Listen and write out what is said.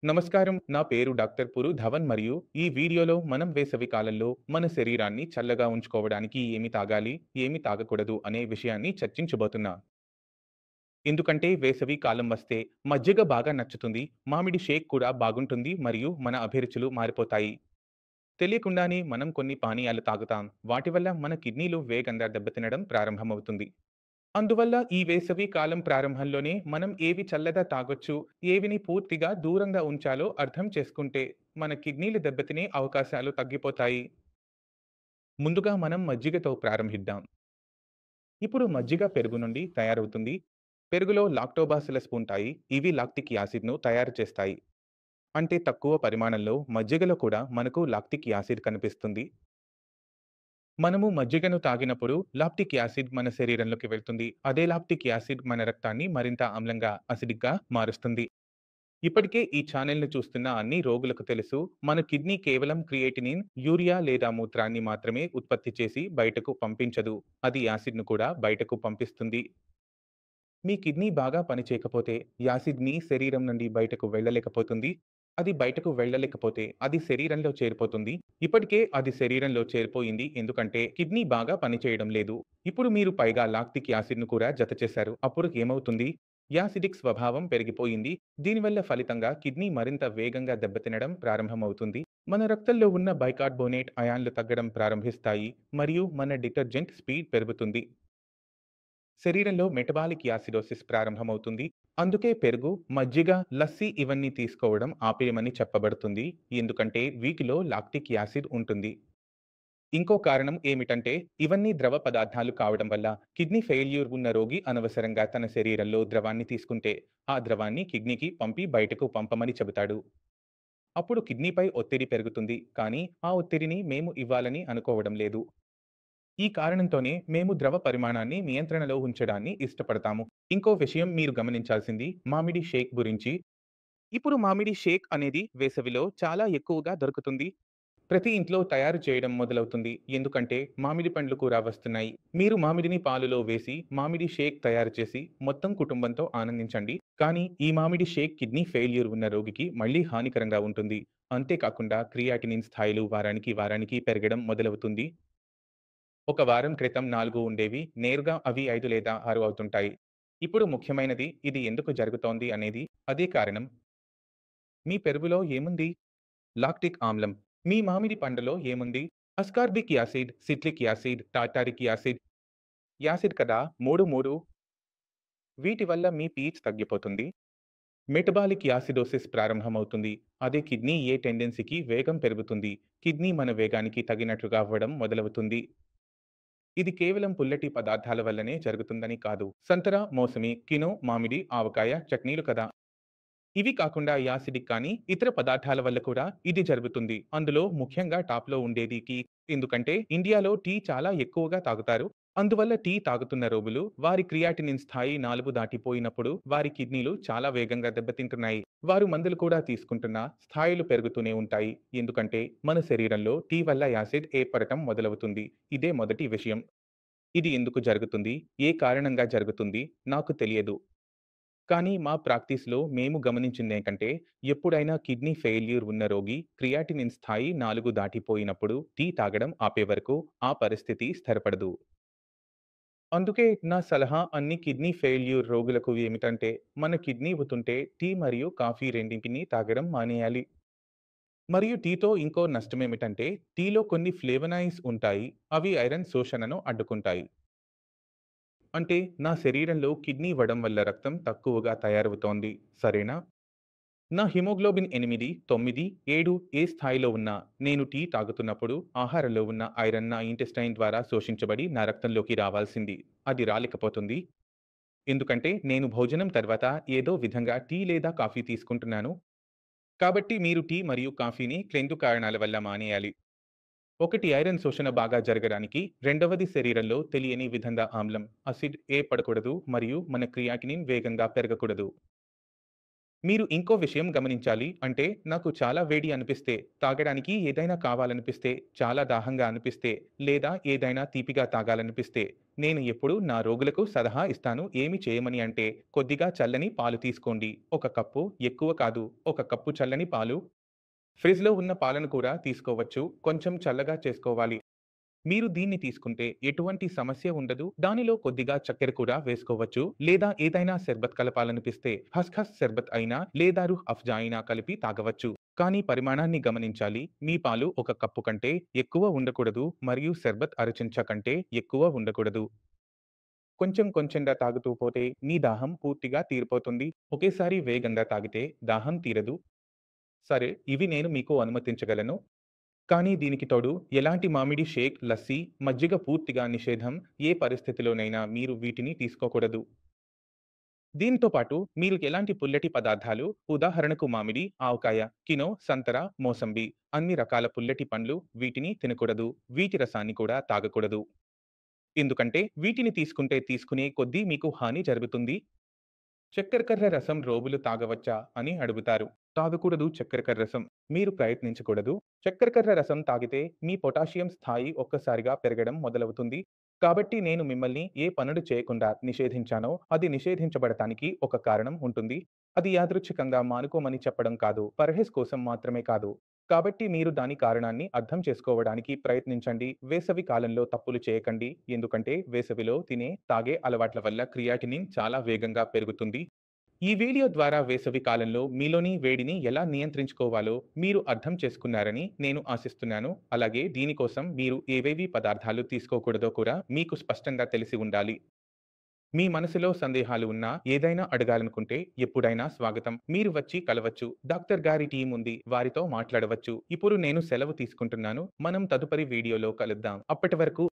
నమస్కారం. నా పేరు డాక్టర్ పురు ధవన్ మరియు ఈ వీడియోలో మనం వేసవి కాలంలో మన శరీరాన్ని చల్లగా ఉంచుకోవడానికి ఏమి తాగాలి, ఏమి తాగకూడదు అనే విషయాన్ని చర్చించబోతున్నా. ఎందుకంటే వేసవి కాలం వస్తే మజ్జిగ బాగా నచ్చుతుంది, మామిడి షేక్ కూడా బాగుంటుంది మరియు మన అభిరుచులు మారిపోతాయి. తెలియకుండానే మనం కొన్ని పానీయాలు తాగుతాం. వాటి వల్ల మన కిడ్నీలు వేగంగా దెబ్బతినడం ప్రారంభమవుతుంది. అందువల్ల ఈ వేసవి కాలం ప్రారంభంలోనే మనం ఏవి చల్లగా తాగొచ్చు, ఏవిని పూర్తిగా దూరంగా ఉంచాలో అర్థం చేసుకుంటే మన కిడ్నీలు దెబ్బతినే అవకాశాలు తగ్గిపోతాయి. ముందుగా మనం మజ్జిగతో ప్రారంభిద్దాం. ఇప్పుడు మజ్జిగ పెరుగు నుండి తయారవుతుంది. పెరుగులో లాక్టోబాసిల్లస్ ఉంటాయి. ఇవి లాక్టిక్ యాసిడ్‌ను తయారు చేస్తాయి. అంటే తక్కువ పరిమాణంలో మజ్జిగలో కూడా మనకు లాక్టిక్ యాసిడ్ కనిపిస్తుంది. మనము మజ్జిగను తాగినప్పుడు లాక్టిక్ యాసిడ్ మన శరీరంలోకి వెళ్తుంది. అదే లాక్టిక్ యాసిడ్ మన రక్తాన్ని మరింత ఆమ్లంగా, అసిడిక్‌గా మారుస్తుంది. ఇప్పటికే ఈ ఛానెల్‌ని చూస్తున్న అన్ని రోగులకు తెలుసు. మన కిడ్నీ కేవలం క్రియేటినిన్, యూరియా లేదా మూత్రాన్ని మాత్రమే ఉత్పత్తి చేసి బయటకు పంపించదు. అది యాసిడ్‌ను కూడా బయటకు పంపిస్తుంది. మీ కిడ్నీ బాగా పనిచేయకపోతే యాసిడ్‌ని శరీరం నుండి బయటకు వెళ్ళలేకపోతుంది. అది బయటకు వెళ్ళలేకపోతే అది శరీరంలో చేరిపోతుంది. ఇప్పటికే అది శరీరంలో చేరిపోయింది ఎందుకంటే కిడ్నీ బాగా పనిచేయడం లేదు. ఇప్పుడు మీరు పైగా లాక్టిక్ యాసిడ్‌ను కూడా జతచేశారు. అప్పుడు ఏమవుతుంది? యాసిడిక్ స్వభావం పెరిగిపోయింది. దీనివల్ల ఫలితంగా కిడ్నీ మరింత వేగంగా దెబ్బతినడం ప్రారంభమవుతుంది. మన రక్తంలో ఉన్న బైకార్బోనేట్ అయాన్లు తగ్గడం ప్రారంభిస్తాయి మరియు మన డిటర్జెంట్ స్పీడ్ పెరుగుతుంది. శరీరంలో మెటబాలిక్ యాసిడోసిస్ ప్రారంభమవుతుంది. అందుకే పెరుగు, మజ్జిగ, లస్సీ ఇవన్నీ తీసుకోవడం ఆపేయమని చెప్పబడుతుంది. ఎందుకంటే వీటిలో లాక్టిక్ యాసిడ్ ఉంటుంది. ఇంకో కారణం ఏమిటంటే ఇవన్నీ ద్రవ పదార్థాలు కావడం వల్ల కిడ్నీ ఫెయిల్యూర్ ఉన్న రోగి అనవసరంగా తన శరీరంలో ద్రవాన్ని తీసుకుంటే ఆ ద్రవాన్ని కిడ్నీకి పంపి బయటకు పంపమని చెబుతాడు. అప్పుడు కిడ్నీపై ఒత్తిడి పెరుగుతుంది. కానీ ఆ ఒత్తిడిని మేము ఇవ్వాలని అనుకోవడం లేదు. ఈ కారణంతోనే మేము ద్రవ పరిమాణాన్ని నియంత్రణలో ఉంచడాన్ని ఇష్టపడతాము. ఇంకో విషయం మీరు గమనించాల్సింది మామిడి షేక్ గురించి. ఇప్పుడు మామిడి షేక్ అనేది వేసవిలో చాలా ఎక్కువగా దొరుకుతుంది. ప్రతి ఇంట్లో తయారు చేయడం మొదలవుతుంది. ఎందుకంటే మామిడి పండ్లు కూడా వస్తున్నాయి. మీరు మామిడిని పాలులో వేసి మామిడి షేక్ తయారు చేసి మొత్తం కుటుంబంతో ఆనందించండి. కానీ ఈ మామిడి షేక్ కిడ్నీ ఫెయిల్యూర్ ఉన్న రోగికి మళ్ళీ హానికరంగా ఉంటుంది. అంతేకాకుండా క్రియాటినిన్ స్థాయిలు వారానికి వారానికి పెరగడం మొదలవుతుంది. ఒక వారం క్రితం 4 ఉండేవి. నేరుగా అవి 5 లేదా 6 అవుతుంటాయి. ఇప్పుడు ముఖ్యమైనది ఇది ఎందుకు జరుగుతోంది అనేది. అదే కారణం. మీ పెరుగులో ఏముంది? లాక్టిక్ ఆమ్లం. మీ మామిడి పండులో ఏముంది? Ascorbic acid, citric acid, tartaric acid. Acid కదా! 3, 3. వీటి వల్ల మీ పీచ్ తగ్గిపోతుంది. మెటబాలిక్ యాసిడోసిస్ ప్రారంభమవుతుంది. అదే కిడ్నీ ఏ టెండెన్సీకి వేగం పెరుగుతుంది. కిడ్నీ మన వేగానికి తగినట్లుగా అవ్వడం మొదలవుతుంది. ఇది కేవలం పుల్లటి పదార్థాల వల్లనే జరుగుతుందని కాదు. సంతర, మోసమి, కినో, మామిడి, ఆవకాయ, చట్నీలు కదా! ఇవి కాకుండా యాసిడిక్ కానీ, ఇతర పదార్థాల వల్ల కూడా ఇది జరుగుతుంది. అందులో ముఖ్యంగా టాప్‌లో ఉండేది టీ. ఎందుకంటే ఇండియాలో టీ చాలా ఎక్కువగా తాగుతారు. అందువల్ల టీ తాగుతున్న రోగులు వారి క్రియాటినిన్ స్థాయి 4 దాటిపోయినప్పుడు వారి కిడ్నీలు చాలా వేగంగా దెబ్బతింటున్నాయి. వారు మందులు కూడా తీసుకుంటున్నా స్థాయిలు పెరుగుతూనే ఉంటాయి. ఎందుకంటే మన శరీరంలో టీ వల్ల యాసిడ్ ఏర్పడటం మొదలవుతుంది. ఇదే మొదటి విషయం. ఇది ఎందుకు జరుగుతుంది? ఏ కారణంగా జరుగుతుంది? నాకు తెలియదు. కానీ మా ప్రాక్టీస్‌లో మేము గమనించిందేంటంటే, ఎప్పుడైనా కిడ్నీ ఫెయిల్యూర్ ఉన్న రోగి క్రియాటినిన్ స్థాయి 4 దాటిపోయినప్పుడు టీ తాగడం ఆపే వరకు ఆ పరిస్థితి స్థిరపడదు. అందుకే నా సలహా అన్ని కిడ్నీ ఫెయిల్యూర్ రోగులకు ఏమిటంటే, మన కిడ్నీ ఉతుంటే టీ మరియు కాఫీ రెండింటిని తాగడం మానేయాలి. మరియు టీతో ఇంకో నష్టమేమిటంటే, టీలో కొన్ని ఫ్లేవనాయిడ్స్ ఉంటాయి. అవి ఐరన్ శోషణను అడ్డుకుంటాయి. అంటే నా శరీరంలో కిడ్నీ వడం వల్ల రక్తం తక్కువగా తయారవుతోంది. సరేనా? నా హిమోగ్లోబిన్ 8, 9, 7 ఏ స్థాయిలో ఉన్నా నేను టీ తాగుతున్నప్పుడు ఆహారంలో ఉన్న ఐరన్ నా ఇంటెస్టైన్ ద్వారా శోషించబడి నా రక్తంలోకి రావాల్సింది. అది రాలేకపోతుంది. ఎందుకంటే నేను భోజనం తర్వాత ఏదో విధంగా టీ లేదా కాఫీ తీసుకుంటున్నాను. కాబట్టి మీరు టీ మరియు కాఫీని 2 కారణాల వల్ల మానేయాలి. ఒకటి ఐరన్ శోషణ బాగా జరగడానికి, రెండవది శరీరంలో తెలియని విధంగా ఆమ్లం, అసిడ్ ఏర్పడకూడదు మరియు మన క్రియాటినిన్ వేగంగా పెరగకూడదు. మీరు ఇంకో విషయం గమనించాలి. అంటే నాకు చాలా వేడి అనిపిస్తే, తాగడానికి ఏదైనా కావాలనిపిస్తే, చాలా దాహంగా అనిపిస్తే, లేదా ఏదైనా తీపిగా తాగాలనిపిస్తే, నేను ఎప్పుడూ నా రోగులకు సలహా ఇస్తాను. ఏమి చేయమని అంటే, కొద్దిగా చల్లని పాలు తీసుకోండి. ఒక కప్పు, ఎక్కువ కాదు. ఒక కప్పు చల్లని పాలు. ఫ్రిడ్జ్‌లో ఉన్న పాలను కూడా తీసుకోవచ్చు. కొంచెం చల్లగా చేసుకోవాలి. మీరు దీన్ని తీసుకుంటే ఎటువంటి సమస్య ఉండదు. దానిలో కొద్దిగా చక్కెర కూడా వేసుకోవచ్చు. లేదా ఏదైనా షర్బత్ కలపాలనిపిస్తే ఖస్‌ఖస్ షర్బత్ అయినా లేదా రూహ్ అఫ్జా అయినా కలిపి తాగవచ్చు. కానీ పరిమాణాన్ని గమనించాలి. మీ పాలు ఒక కప్పు కంటే ఎక్కువ ఉండకూడదు మరియు షర్బత్ అర చెంచా కంటే ఎక్కువ ఉండకూడదు. కొంచెం కొంచెంగా తాగుతూ పోతే మీ దాహం పూర్తిగా తీరిపోతుంది. ఒకేసారి వేగంగా తాగితే దాహం తీరదు. సరే, ఇవి నేను మీకు అనుమతించగలను. కానీ దీనికి తోడు ఎలాంటి మామిడి షేక్, లస్సీ, మజ్జిగ పూర్తిగా నిషేధం. ఏ పరిస్థితిలోనైనా మీరు వీటిని తీసుకోకూడదు. దీనితో పాటు మీరు ఎలాంటి పుల్లటి పదార్థాలు, ఉదాహరణకు మామిడి, ఆవకాయ, కినో, సంతర, మోసంబి, అన్ని రకాల పుల్లటి పండ్లు వీటిని తినకూడదు. వీటి రసాన్ని కూడా తాగకూడదు. ఎందుకంటే వీటిని తీసుకుంటే తీసుకునే కొద్దీ మీకు హాని జరుగుతుంది. చక్కెరకర్ర రసం రోగులు తాగవచ్చా అని అడుగుతారు. తాగకూడదు చక్కెరకర్ర రసం. మీరు ప్రయత్నించకూడదు. చక్కెరకర్ర రసం తాగితే మీ పొటాషియం స్థాయి ఒక్కసారిగా పెరగడం మొదలవుతుంది. కాబట్టి నేను మిమ్మల్ని ఏ పనులు చేయకుండా నిషేధించానో అది నిషేధించబడటానికి ఒక కారణం ఉంటుంది. అది యాదృచ్ఛికంగా మానుకోమని చెప్పడం కాదు. పర్హేజ్ కోసం మాత్రమే కాదు. కాబట్టి మీరు దాని కారణాన్ని అర్థం చేసుకోవడానికి ప్రయత్నించండి. వేసవి కాలంలో తప్పులు చేయకండి. ఎందుకంటే వేసవిలో తినే, తాగే అలవాట్ల వల్ల క్రియాటినిన్ చాలా వేగంగా పెరుగుతుంది. ఈ వీడియో ద్వారా వేసవి కాలంలో మీలోని వేడిని ఎలా నియంత్రించుకోవాలో మీరు అర్థం చేసుకున్నారని నేను ఆశిస్తున్నాను. అలాగే దీనికోసం మీరు ఏవేవి పదార్థాలు తీసుకోకూడదో కూడా మీకు స్పష్టంగా తెలిసి ఉండాలి. మీ మనసులో సందేహాలు ఉన్నా, ఏదైనా అడగాలనుకుంటే ఎప్పుడైనా స్వాగతం. మీరు వచ్చి కలవచ్చు. డాక్టర్ గారి టీం ఉంది. వారితో మాట్లాడవచ్చు. ఇప్పుడు నేను సెలవు తీసుకుంటున్నాను. మనం తదుపరి వీడియోలో కలుద్దాం. అప్పటి వరకు